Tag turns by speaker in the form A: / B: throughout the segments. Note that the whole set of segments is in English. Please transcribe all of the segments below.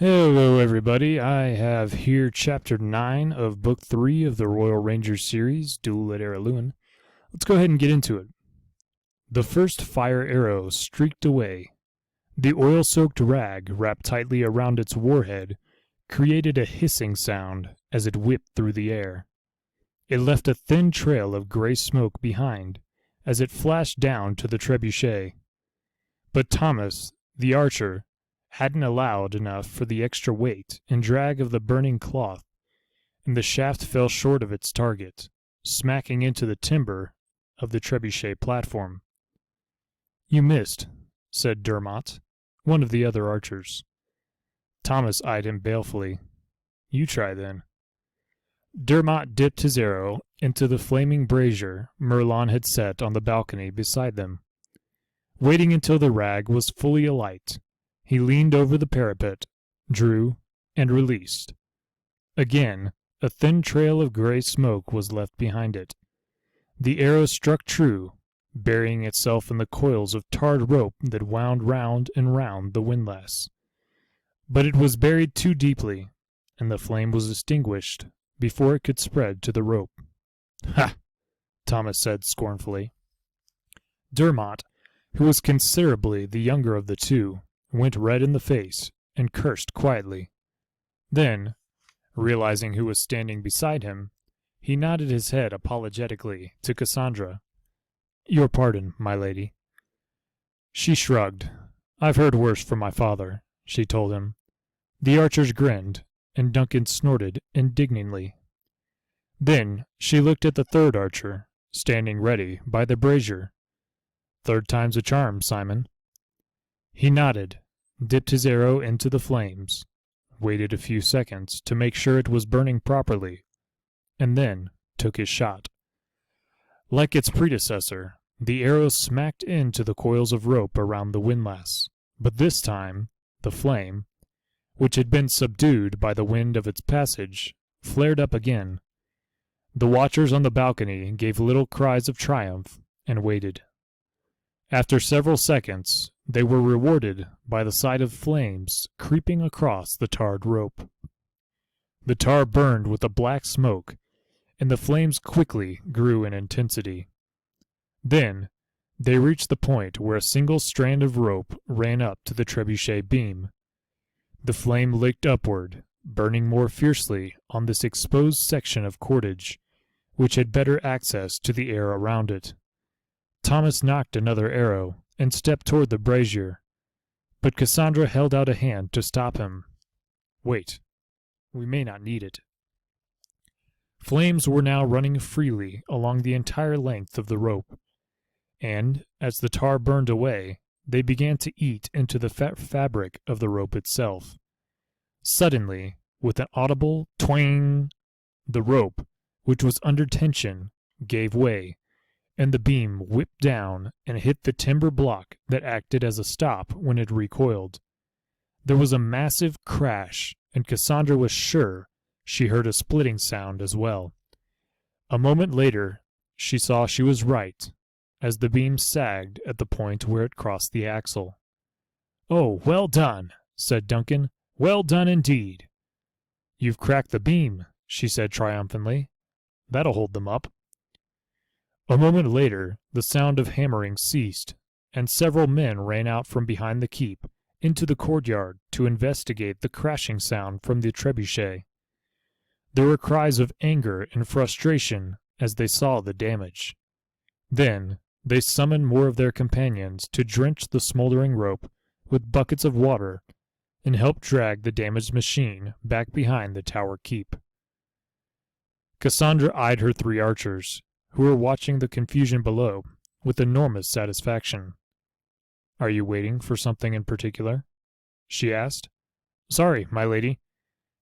A: Hello, everybody. I have here Chapter 9 of Book 3 of the Royal Rangers series, Duel at Araluen. Let's go ahead and get into it. The first fire arrow streaked away. The oil-soaked rag wrapped tightly around its warhead created a hissing sound as it whipped through the air. It left a thin trail of gray smoke behind as it flashed down to the trebuchet. But Thomas, the archer, hadn't allowed enough for the extra weight and drag of the burning cloth, and the shaft fell short of its target, smacking into the timber of the trebuchet platform. "You missed," said Dermot, one of the other archers. Thomas eyed him balefully. "You try, then." Dermot dipped his arrow into the flaming brazier Merlon had set on the balcony beside them. Waiting until the rag was fully alight, he leaned over the parapet, drew, and released. Again, a thin trail of gray smoke was left behind it. The arrow struck true, burying itself in the coils of tarred rope that wound round and round the windlass. But it was buried too deeply, and the flame was extinguished before it could spread to the rope. "Ha!" Thomas said scornfully. Dermot, who was considerably the younger of the two, went red in the face and cursed quietly. Then, realizing who was standing beside him, he nodded his head apologetically to Cassandra. "Your pardon, my lady." She shrugged. "I've heard worse from my father," she told him. The archers grinned, and Duncan snorted indignantly. Then she looked at the third archer, standing ready by the brazier. "Third time's a charm, Simon." He nodded, dipped his arrow into the flames, waited a few seconds to make sure it was burning properly, and then took his shot. Like its predecessor, the arrow smacked into the coils of rope around the windlass, but this time the flame, which had been subdued by the wind of its passage, flared up again. The watchers on the balcony gave little cries of triumph and waited. After several seconds, they were rewarded by the sight of flames creeping across the tarred rope. The tar burned with a black smoke, and the flames quickly grew in intensity. Then they reached the point where a single strand of rope ran up to the trebuchet beam. The flame licked upward, burning more fiercely on this exposed section of cordage, which had better access to the air around it. Thomas knocked another arrow and stepped toward the brazier, but Cassandra held out a hand to stop him. "Wait. We may not need it." Flames were now running freely along the entire length of the rope, and, as the tar burned away, they began to eat into the fabric of the rope itself. Suddenly, with an audible twang, the rope, which was under tension, gave way, and the beam whipped down and hit the timber block that acted as a stop when it recoiled. There was a massive crash, and Cassandra was sure she heard a splitting sound as well. A moment later, she saw she was right, as the beam sagged at the point where it crossed the axle. "Oh, well done," said Duncan. "Well done indeed." "You've cracked the beam," she said triumphantly. "That'll hold them up." A moment later, the sound of hammering ceased, and several men ran out from behind the keep into the courtyard to investigate the crashing sound from the trebuchet. There were cries of anger and frustration as they saw the damage. Then they summoned more of their companions to drench the smoldering rope with buckets of water and help drag the damaged machine back behind the tower keep. Cassandra eyed her three archers, who were watching the confusion below, with enormous satisfaction. "Are you waiting for something in particular?" she asked. "Sorry, my lady,"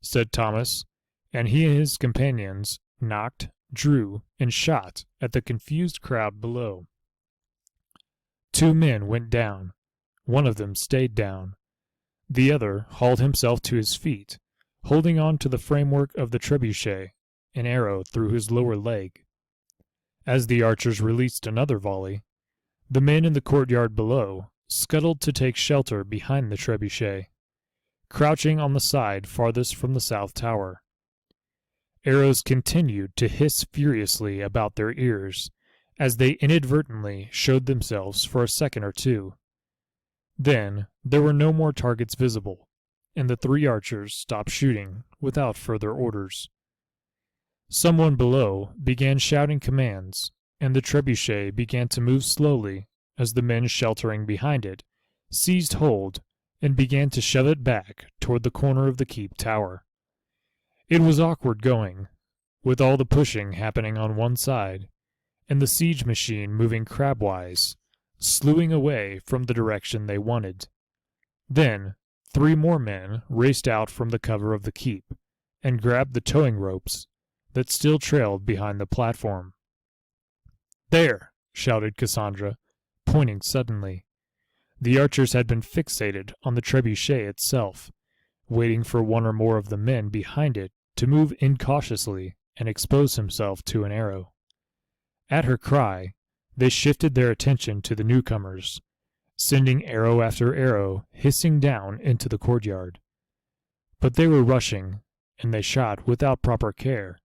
A: said Thomas, and he and his companions knocked, drew, and shot at the confused crowd below. Two men went down. One of them stayed down. The other hauled himself to his feet, holding on to the framework of the trebuchet, an arrow through his lower leg. As the archers released another volley, the men in the courtyard below scuttled to take shelter behind the trebuchet. crouching on the side farthest from the south tower. Arrows continued to hiss furiously about their ears as they inadvertently showed themselves for a second or two. Then there were no more targets visible, and the three archers stopped shooting without further orders. Someone below began shouting commands, and the trebuchet began to move slowly as the men sheltering behind it seized hold and began to shove it back toward the corner of the keep tower. It was awkward going, with all the pushing happening on one side, and the siege machine moving crabwise, slewing away from the direction they wanted. Then 3 more men raced out from the cover of the keep and grabbed the towing ropes that still trailed behind the platform. "There!" shouted Cassandra, pointing suddenly. The archers had been fixated on the trebuchet itself, waiting for one or more of the men behind it to move incautiously and expose himself to an arrow. At her cry, they shifted their attention to the newcomers, sending arrow after arrow hissing down into the courtyard. But they were rushing, and they shot without proper care.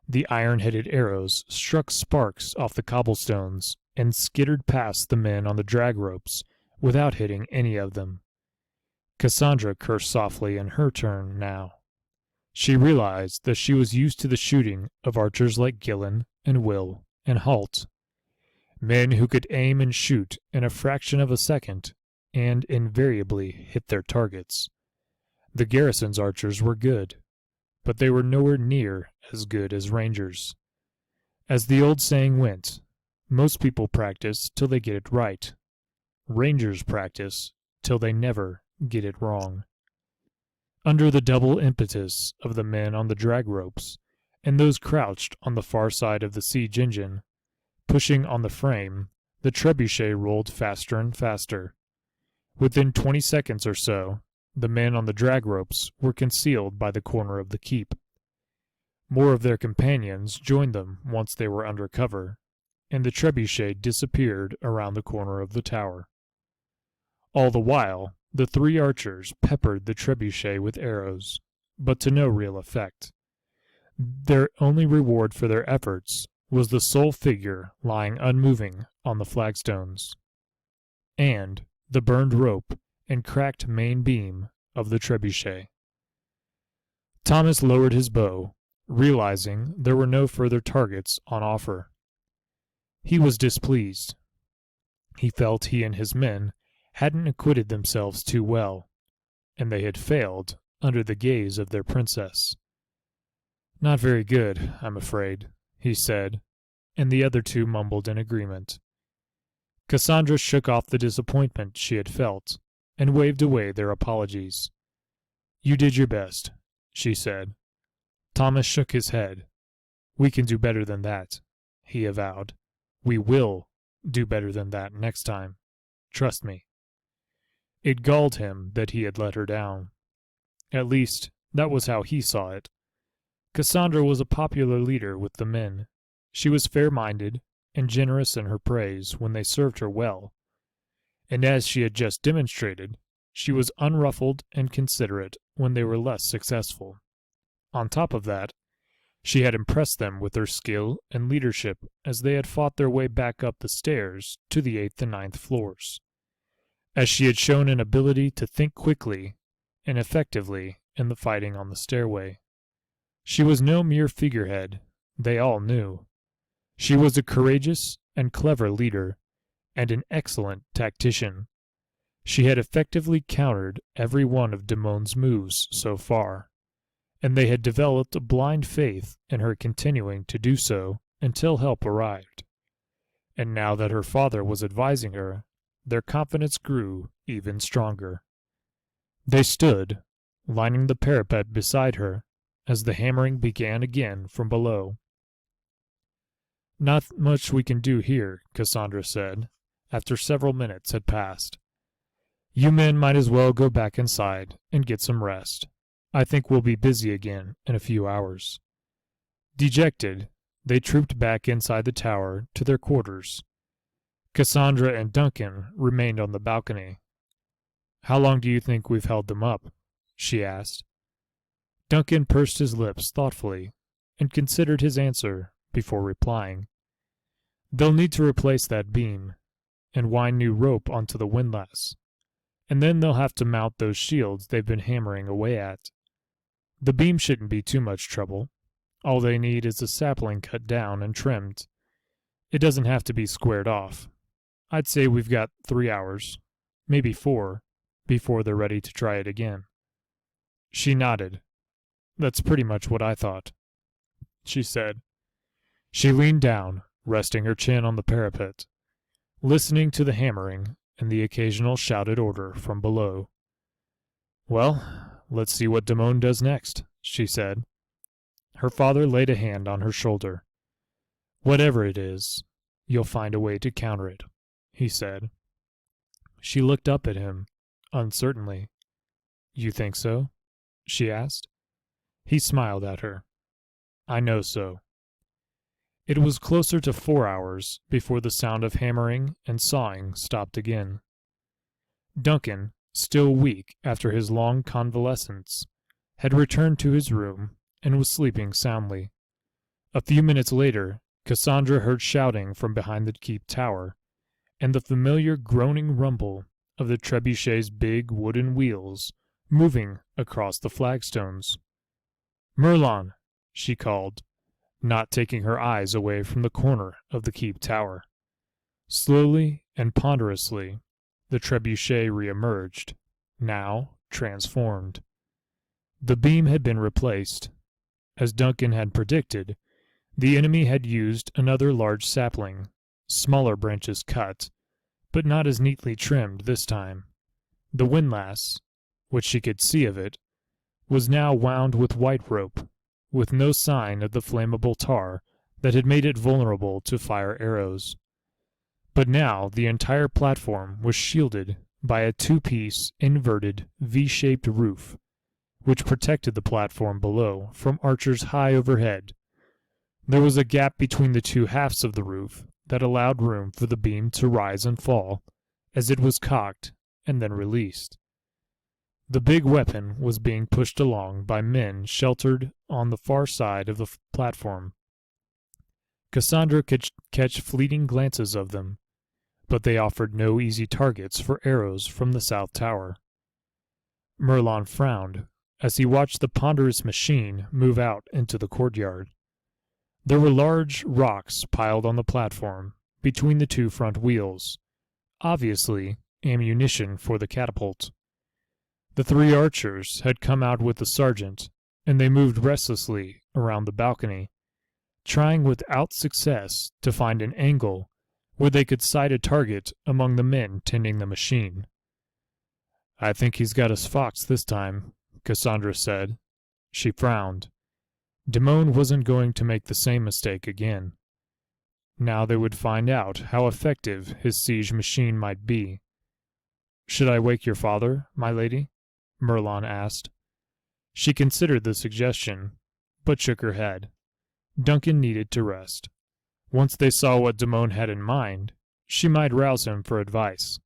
A: The iron-headed arrows struck sparks off the cobblestones and skittered past the men on the drag ropes without hitting any of them. Cassandra cursed softly in her turn now. She realized that she was used to the shooting of archers like Gillen and Will and Halt, men who could aim and shoot in a fraction of a second and invariably hit their targets. The garrison's archers were good, but they were nowhere near as good as rangers. As the old saying went, most people practice till they get it right. Rangers practice till they never get it wrong. Under the double impetus of the men on the drag ropes, and those crouched on the far side of the siege engine, pushing on the frame, the trebuchet rolled faster and faster. Within 20 seconds or so, the men on the drag ropes were concealed by the corner of the keep. More of their companions joined them once they were under cover, and the trebuchet disappeared around the corner of the tower. All the while, the 3 archers peppered the trebuchet with arrows, but to no real effect. Their only reward for their efforts was the sole figure lying unmoving on the flagstones, and the burned rope and cracked main beam of the trebuchet. Thomas lowered his bow, realizing there were no further targets on offer. He was displeased. He felt he and his men hadn't acquitted themselves too well, and they had failed under the gaze of their princess. "Not very good, I'm afraid," he said, and the other 2 mumbled in agreement. Cassandra shook off the disappointment she had felt, and waved away their apologies. "You did your best," she said. Thomas shook his head. "We can do better than that," he avowed. "We will do better than that next time. Trust me." It galled him that he had let her down. At least, that was how he saw it. Cassandra was a popular leader with the men. She was fair-minded and generous in her praise when they served her well, and as she had just demonstrated, she was unruffled and considerate when they were less successful. On top of that, she had impressed them with her skill and leadership as they had fought their way back up the stairs to the 8th and 9th floors, as she had shown an ability to think quickly and effectively in the fighting on the stairway. She was no mere figurehead, they all knew. She was a courageous and clever leader, and an excellent tactician. She had effectively countered every one of Damon's moves so far, and they had developed a blind faith in her continuing to do so until help arrived. And now that her father was advising her, their confidence grew even stronger. They stood, lining the parapet beside her, as the hammering began again from below. "Not much we can do here," Cassandra said, after several minutes had passed. "You men might as well go back inside and get some rest. I think we'll be busy again in a few hours." Dejected, they trooped back inside the tower to their quarters. Cassandra and Duncan remained on the balcony. "How long do you think we've held them up?" she asked. Duncan pursed his lips thoughtfully and considered his answer before replying. They'll need to replace that beam and wind new rope onto the windlass, and then they'll have to mount those shields they've been hammering away at. The beam shouldn't be too much trouble. All they need is a sapling cut down and trimmed. It doesn't have to be squared off. I'd say we've got 3 hours, maybe 4, before they're ready to try it again. She nodded. That's pretty much what I thought, she said. She leaned down, resting her chin on the parapet, listening to the hammering and the occasional shouted order from below. Well, let's see what Damone does next, she said. Her father laid a hand on her shoulder. Whatever it is, you'll find a way to counter it, he said. She looked up at him, uncertainly. You think so? She asked. He smiled at her. I know so. It was closer to 4 hours before the sound of hammering and sawing stopped again. Duncan, still weak after his long convalescence, had returned to his room and was sleeping soundly. A few minutes later, Cassandra heard shouting from behind the keep tower, and the familiar groaning rumble of the trebuchet's big wooden wheels moving across the flagstones. Merlon, she called, not taking her eyes away from the corner of the keep tower. Slowly and ponderously, the trebuchet re-emerged, now transformed. The beam had been replaced. As Duncan had predicted, the enemy had used another large sapling, smaller branches cut, but not as neatly trimmed this time. The windlass, which she could see of it, was now wound with white rope, with no sign of the flammable tar that had made it vulnerable to fire arrows. But now the entire platform was shielded by a two-piece, inverted, V-shaped roof, which protected the platform below from archers high overhead. There was a gap between the two halves of the roof that allowed room for the beam to rise and fall as it was cocked and then released. The big weapon was being pushed along by men sheltered on the far side of the platform. Cassandra could catch fleeting glances of them, but they offered no easy targets for arrows from the south tower. Merlon frowned as he watched the ponderous machine move out into the courtyard. There were large rocks piled on the platform between the two front wheels, obviously ammunition for the catapult. The 3 archers had come out with the sergeant, and they moved restlessly around the balcony, trying without success to find an angle where they could sight a target among the men tending the machine. I think he's got us foxed this time, Cassandra said. She frowned. Damone wasn't going to make the same mistake again. Now they would find out how effective his siege machine might be. Should I wake your father, my lady? Merlon asked. She considered the suggestion, but shook her head. Duncan needed to rest. Once they saw what Damone had in mind, she might rouse him for advice.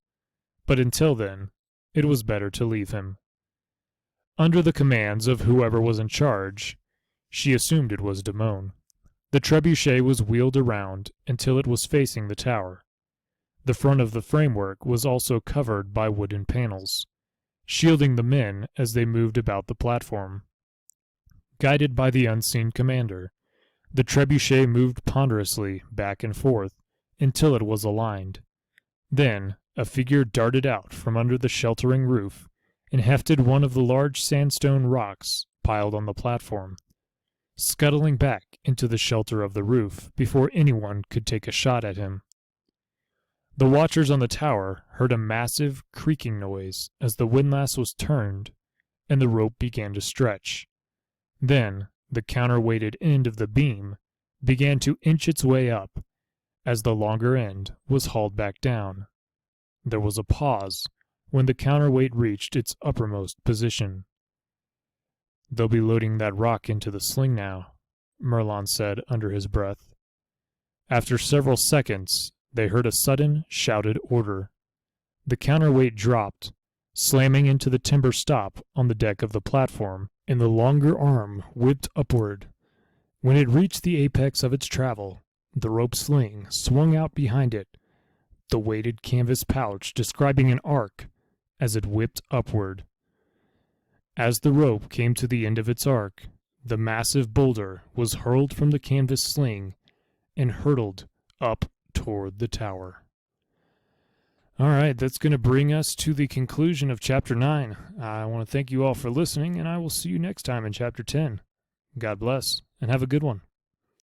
A: But until then, it was better to leave him. Under the commands of whoever was in charge, she assumed it was Damone, the trebuchet was wheeled around until it was facing the tower. The front of the framework was also covered by wooden panels, shielding the men as they moved about the platform. Guided by the unseen commander, the trebuchet moved ponderously back and forth until it was aligned. Then a figure darted out from under the sheltering roof and hefted one of the large sandstone rocks piled on the platform, scuttling back into the shelter of the roof before anyone could take a shot at him. The watchers on the tower heard a massive creaking noise as the windlass was turned and the rope began to stretch. Then the counterweighted end of the beam began to inch its way up as the longer end was hauled back down. There was a pause when the counterweight reached its uppermost position. They'll be loading that rock into the sling now, Merlon said under his breath. After several seconds, they heard a sudden, shouted order. The counterweight dropped, slamming into the timber stop on the deck of the platform, and the longer arm whipped upward. When it reached the apex of its travel, the rope sling swung out behind it, the weighted canvas pouch describing an arc as it whipped upward. As the rope came to the end of its arc, the massive boulder was hurled from the canvas sling and hurtled up toward the tower. All right, that's going to bring us to the conclusion of Chapter 9. I want to thank you all for listening, and I will see you next time in Chapter 10. God bless, and have a good one.